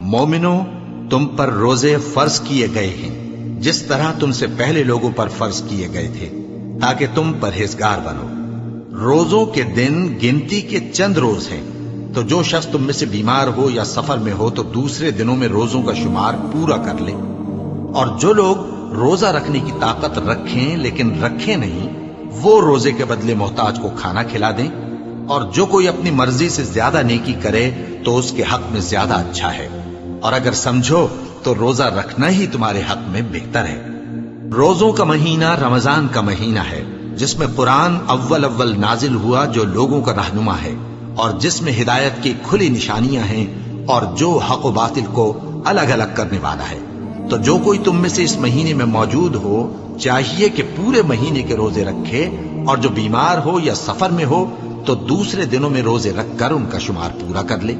مومنو، تم پر روزے فرض کیے گئے ہیں جس طرح تم سے پہلے لوگوں پر فرض کیے گئے تھے، تاکہ تم پرہیزگار بنو۔ روزوں کے دن گنتی کے چند روز ہیں، تو جو شخص تم میں سے بیمار ہو یا سفر میں ہو تو دوسرے دنوں میں روزوں کا شمار پورا کر لے۔ اور جو لوگ روزہ رکھنے کی طاقت رکھیں لیکن رکھیں نہیں، وہ روزے کے بدلے محتاج کو کھانا کھلا دیں۔ اور جو کوئی اپنی مرضی سے زیادہ نیکی کرے تو اس کے حق میں زیادہ اچھا ہے، اور اگر سمجھو تو روزہ رکھنا ہی تمہارے حق میں بہتر ہے۔ روزوں کا مہینہ رمضان کا مہینہ ہے، جس میں قرآن اول نازل ہوا، جو لوگوں کا رہنما ہے اور جس میں ہدایت کی کھلی نشانیاں ہیں، اور جو حق و باطل کو الگ الگ کرنے والا ہے۔ تو جو کوئی تم میں سے اس مہینے میں موجود ہو چاہیے کہ پورے مہینے کے روزے رکھے، اور جو بیمار ہو یا سفر میں ہو تو دوسرے دنوں میں روزے رکھ کر ان کا شمار پورا کر لے۔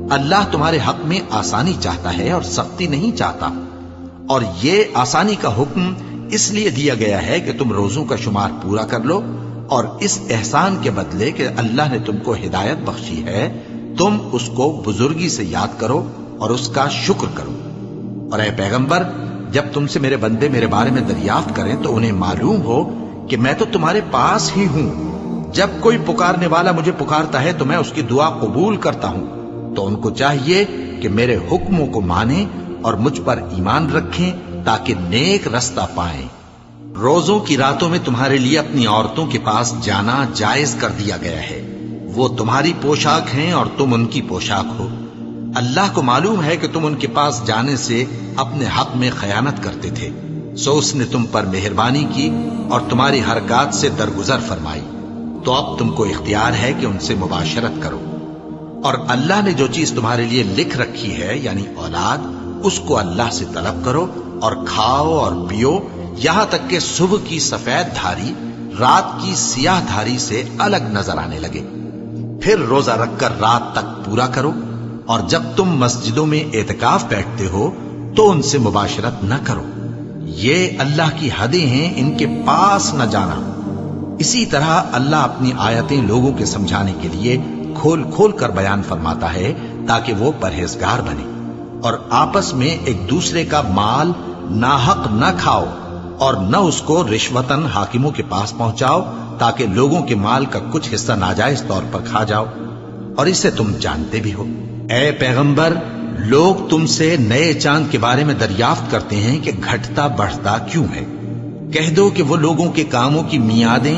اللہ تمہارے حق میں آسانی چاہتا ہے اور سختی نہیں چاہتا، اور یہ آسانی کا حکم اس لیے دیا گیا ہے کہ تم روزوں کا شمار پورا کر لو، اور اس احسان کے بدلے کہ اللہ نے تم کو ہدایت بخشی ہے تم اس کو بزرگی سے یاد کرو اور اس کا شکر کرو۔ اور اے پیغمبر، جب تم سے میرے بندے میرے بارے میں دریافت کریں تو انہیں معلوم ہو کہ میں تو تمہارے پاس ہی ہوں۔ جب کوئی پکارنے والا مجھے پکارتا ہے تو میں اس کی دعا قبول کرتا ہوں۔ تو ان کو چاہیے کہ میرے حکموں کو مانیں اور مجھ پر ایمان رکھیں تاکہ نیک رستہ پائیں۔ روزوں کی راتوں میں تمہارے لیے اپنی عورتوں کے پاس جانا جائز کر دیا گیا ہے، وہ تمہاری پوشاک ہیں اور تم ان کی پوشاک ہو۔ اللہ کو معلوم ہے کہ تم ان کے پاس جانے سے اپنے حق میں خیانت کرتے تھے، سو اس نے تم پر مہربانی کی اور تمہاری حرکات سے درگزر فرمائی۔ تو اب تم کو اختیار ہے کہ ان سے مباشرت کرو، اور اللہ نے جو چیز تمہارے لیے لکھ رکھی ہے یعنی اولاد، اس کو اللہ سے طلب کرو اور کھاؤ اور پیو، یہاں تک کہ صبح کی سفید دھاری رات کی سیاہ دھاری سے الگ نظر آنے لگے۔ پھر روزہ رکھ کر رات تک پورا کرو، اور جب تم مسجدوں میں اعتکاف بیٹھتے ہو تو ان سے مباشرت نہ کرو، یہ اللہ کی حدیں ہیں، ان کے پاس نہ جانا۔ اسی طرح اللہ اپنی آیتیں لوگوں کے سمجھانے کے لیے کھول کھول کر بیان فرماتا ہے تاکہ وہ پرہیزگار بنے۔ اور آپس میں ایک دوسرے کا مال ناحق نہ کھاؤ، اور نہ اس کو رشوتاً حاکموں کے پاس پہنچاؤ تاکہ لوگوں کے مال کا کچھ حصہ ناجائز طور پر کھا جاؤ، اور اسے تم جانتے بھی ہو۔ اے پیغمبر، لوگ تم سے نئے چاند کے بارے میں دریافت کرتے ہیں کہ گھٹتا بڑھتا کیوں ہے۔ کہہ دو کہ وہ لوگوں کے کاموں کی میعادیں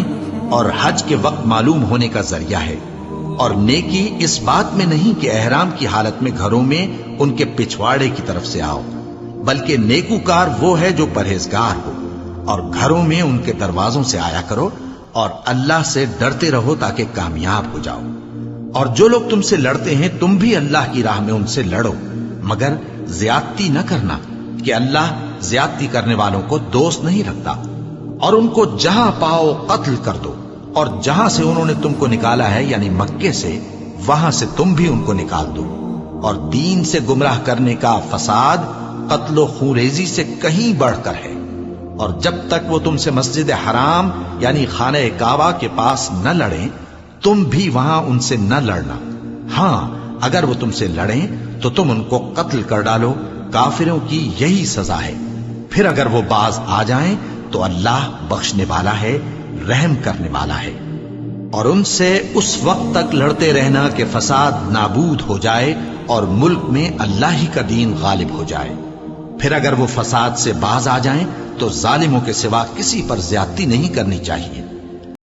اور حج کے وقت معلوم ہونے کا ذریعہ ہے، اور نیکی اس بات میں نہیں کہ احرام کی حالت میں گھروں میں ان کے پچھواڑے کی طرف سے آؤ، بلکہ نیکوکار وہ ہے جو پرہیزگار ہو، اور گھروں میں ان کے دروازوں سے آیا کرو، اور اللہ سے ڈرتے رہو تاکہ کامیاب ہو جاؤ۔ اور جو لوگ تم سے لڑتے ہیں تم بھی اللہ کی راہ میں ان سے لڑو، مگر زیادتی نہ کرنا کہ اللہ زیادتی کرنے والوں کو دوست نہیں رکھتا۔ اور ان کو جہاں پاؤ قتل کر دو، اور جہاں سے انہوں نے تم کو نکالا ہے یعنی مکے سے، وہاں سے تم بھی ان کو نکال دو۔ اور دین سے گمراہ کرنے کا فساد قتل و خونریزی سے کہیں بڑھ کر ہے۔ اور جب تک وہ تم سے مسجد حرام یعنی خانہ کعبہ کے پاس نہ لڑیں تم بھی وہاں ان سے نہ لڑنا۔ ہاں، اگر وہ تم سے لڑیں تو تم ان کو قتل کر ڈالو، کافروں کی یہی سزا ہے۔ پھر اگر وہ باز آ جائیں تو اللہ بخشنے والا ہے، رحم کرنے والا ہے۔ اور ان سے اس وقت تک لڑتے رہنا کہ فساد نابود ہو جائے اور ملک میں اللہ ہی کا دین غالب ہو جائے۔ پھر اگر وہ فساد سے باز آ جائیں تو ظالموں کے سوا کسی پر زیادتی نہیں کرنی چاہیے۔